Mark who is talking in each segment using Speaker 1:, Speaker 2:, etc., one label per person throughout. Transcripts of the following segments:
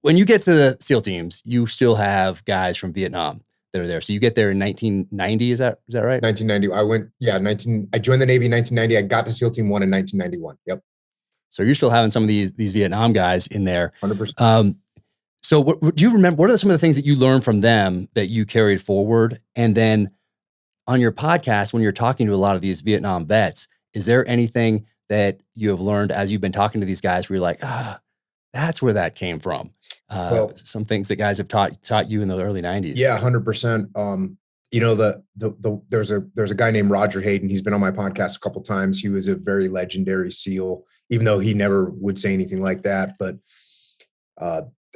Speaker 1: when you get to the SEAL teams, you still have guys from Vietnam that are there. So you get there in 1990. Is that right?
Speaker 2: 1990. I joined the Navy in 1990. I got to SEAL Team 1 in 1991. Yep.
Speaker 1: So you're still having some of these Vietnam guys in there.
Speaker 2: 100%.
Speaker 1: So do you remember, what are some of the things that you learned from them that you carried forward? And then on your podcast, when you're talking to a lot of these Vietnam vets, is there anything that you have learned as you've been talking to these guys where you're like, that's where that came from? Some things that guys have taught you in the early 90s.
Speaker 2: Yeah, 100%. You know, there's a guy named Roger Hayden. He's been on my podcast a couple of times. He was a very legendary SEAL, even though he never would say anything like that. But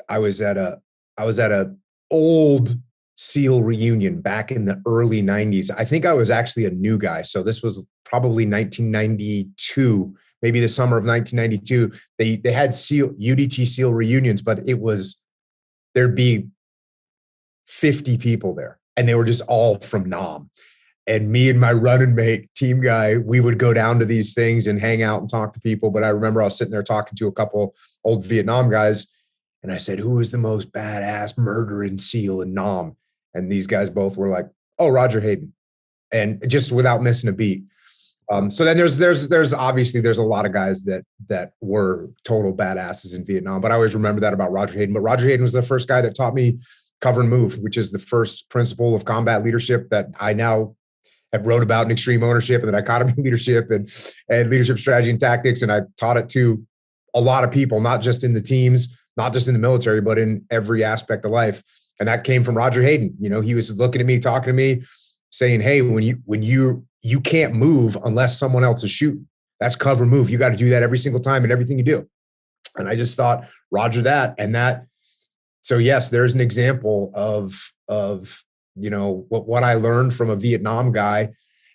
Speaker 2: I was at a old SEAL reunion back in the early 90s. I think I was actually a new guy. So this was probably 1992, maybe the summer of 1992. They had UDT SEAL reunions, but there'd be 50 people there, and they were just all from Nam. And me and my running mate, team guy, we would go down to these things and hang out and talk to people. But I remember I was sitting there talking to a couple old Vietnam guys, and I said, "Who is the most badass murdering SEAL in Nam?" And these guys both were like, "Oh, Roger Hayden," and just without missing a beat. So then there's obviously a lot of guys that were total badasses in Vietnam, but I always remember that about Roger Hayden. But Roger Hayden was the first guy that taught me cover and move, which is the first principle of combat leadership that I now have wrote about in Extreme Ownership and the Dichotomy Leadership and Leadership Strategy and Tactics. And I taught it to a lot of people, not just in the teams, not just in the military, but in every aspect of life. And that came from Roger Hayden. You know, he was looking at me, talking to me, saying, "Hey, when you can't move unless someone else is shooting. That's cover move. You got to do that every single time in everything you do." And I just thought, Roger that. And that, so yes, there's an example of, you know, what I learned from a Vietnam guy.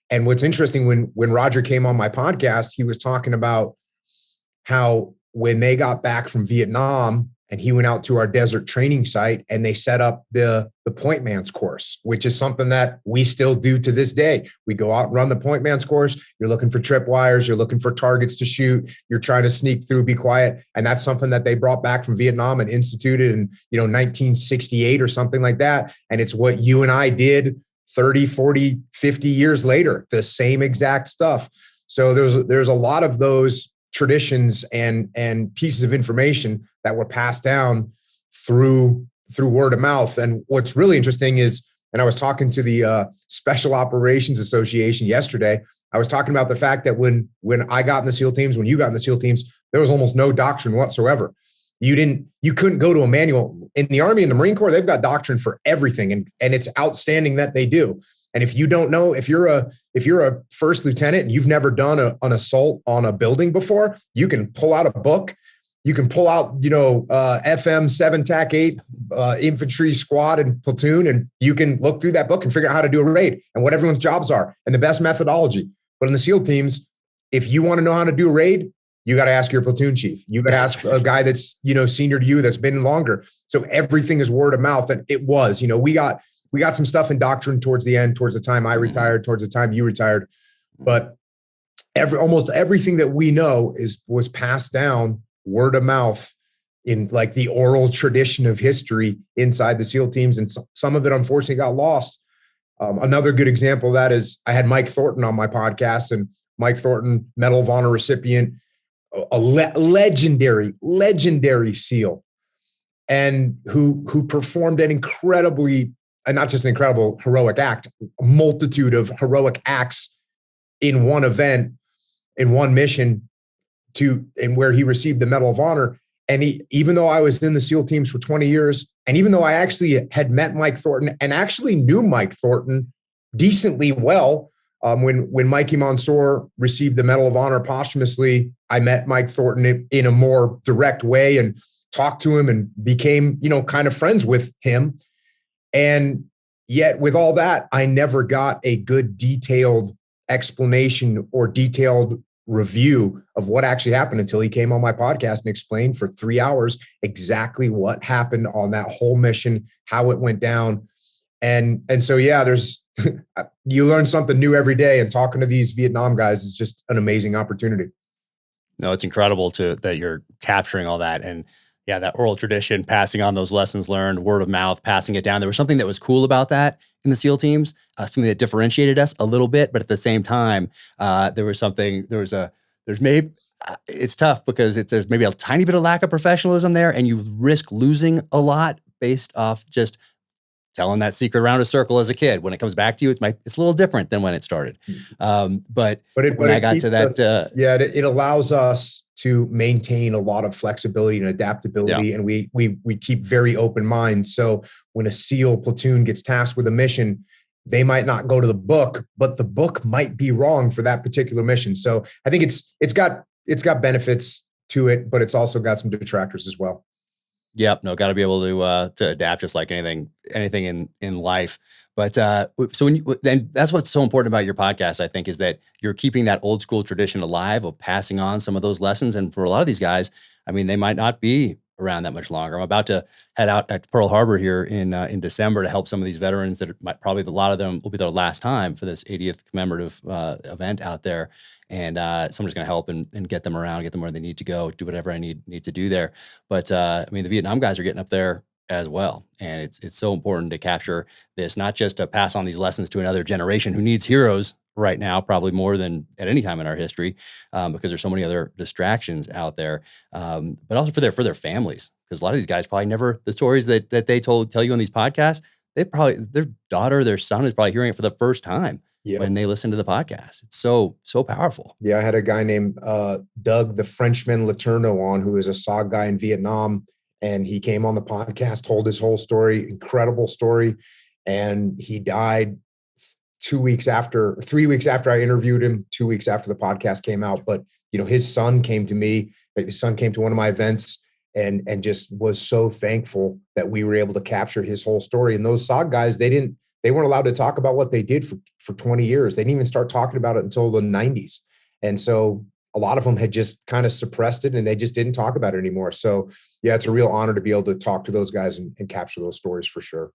Speaker 2: And what's interesting, when Roger came on my podcast, he was talking about how when they got back from Vietnam and he went out to our desert training site and they set up the point man's course, which is something that we still do to this day. We go out and run the point man's course. You're looking for tripwires. You're looking for targets to shoot. You're trying to sneak through, be quiet. And that's something that they brought back from Vietnam and instituted in, 1968 or something like that. And it's what you and I did 30, 40, 50 years later, the same exact stuff. So there's a lot of those traditions and pieces of information that were passed down through word of mouth. And what's really interesting is, and I was talking to the Special Operations Association yesterday, I was talking about the fact that when I got in the SEAL teams, when you got in the SEAL teams, there was almost no doctrine whatsoever. You couldn't go to a manual. In the Army and the Marine Corps, they've got doctrine for everything. And it's outstanding that they do. And if you don't know, if you're a first lieutenant and you've never done an assault on a building before, you can pull out a book. You can pull out, FM 7 TAC 8 infantry squad and platoon, and you can look through that book and figure out how to do a raid and what everyone's jobs are and the best methodology. But in the SEAL teams, if you want to know how to do a raid, you got to ask your platoon chief. You got to ask a guy that's, senior to you, that's been longer. So everything is word of mouth. And it was, we got some stuff in doctrine towards the end, towards the time I retired, towards the time you retired. But almost everything that we know was passed down word of mouth in like the oral tradition of history inside the SEAL teams. And some of it unfortunately got lost. Another good example of that is I had Mike Thornton on my podcast, and Mike Thornton, Medal of Honor recipient, a legendary SEAL, and who performed an incredibly, and not just an incredible heroic act, a multitude of heroic acts in one event, in one mission, and where he received the Medal of Honor. And even though I was in the SEAL teams for 20 years, and even though I actually had met Mike Thornton and actually knew Mike Thornton decently well, when Mikey Mansour received the Medal of Honor posthumously, I met Mike Thornton in a more direct way and talked to him and became, kind of friends with him. And yet with all that, I never got a good detailed explanation or detailed review of what actually happened until he came on my podcast and explained for 3 hours exactly what happened on that whole mission, how it went down. And so, yeah, you learn something new every day, and talking to these Vietnam guys is just an amazing opportunity.
Speaker 1: No, it's incredible that you're capturing all that. And Yeah, that oral tradition, passing on those lessons learned, word of mouth, passing it down. There was something that was cool about that in the SEAL teams, something that differentiated us a little bit, but at the same time, there's maybe, it's tough because there's maybe a tiny bit of lack of professionalism there, and you risk losing a lot based off just telling that secret around a circle as a kid. When it comes back to you, it's a little different than when it started. But when I got to that,
Speaker 2: it allows us to maintain a lot of flexibility and adaptability. And we keep very open minds. So when a SEAL platoon gets tasked with a mission, they might not go to the book, but the book might be wrong for that particular mission. So I think it's got benefits to it, but it's also got some detractors as well.
Speaker 1: Yep. No, got to be able to adapt, just like anything in life. But so then that's what's so important about your podcast, I think, is that you're keeping that old school tradition alive of passing on some of those lessons. And for a lot of these guys, I mean, they might not be around that much longer. I'm about to head out at Pearl Harbor here in December to help some of these veterans that probably a lot of them will be their last time for this 80th commemorative event out there. And someone's going to help and get them around, get them where they need to go, do whatever I need to do there. But I mean, the Vietnam guys are getting up there as well. And it's so important to capture this, not just to pass on these lessons to another generation who needs heroes right now, probably more than at any time in our history, because there's so many other distractions out there, but also for their families, because a lot of these guys probably never, the stories that they tell you on these podcasts, their daughter, their son is probably hearing it for the first time when they listen to the podcast. It's so powerful.
Speaker 2: Yeah, I had a guy named Doug, the Frenchman Letourneau on, who is a SOG guy in Vietnam, and he came on the podcast, told his whole story, incredible story, and he died 3 weeks after I interviewed him, 2 weeks after the podcast came out. But, his son came to me, his son came to one of my events and just was so thankful that we were able to capture his whole story. And those SOG guys, they weren't allowed to talk about what they did for 20 years. They didn't even start talking about it until the 90s. And so a lot of them had just kind of suppressed it and they just didn't talk about it anymore. So yeah, it's a real honor to be able to talk to those guys and capture those stories for sure.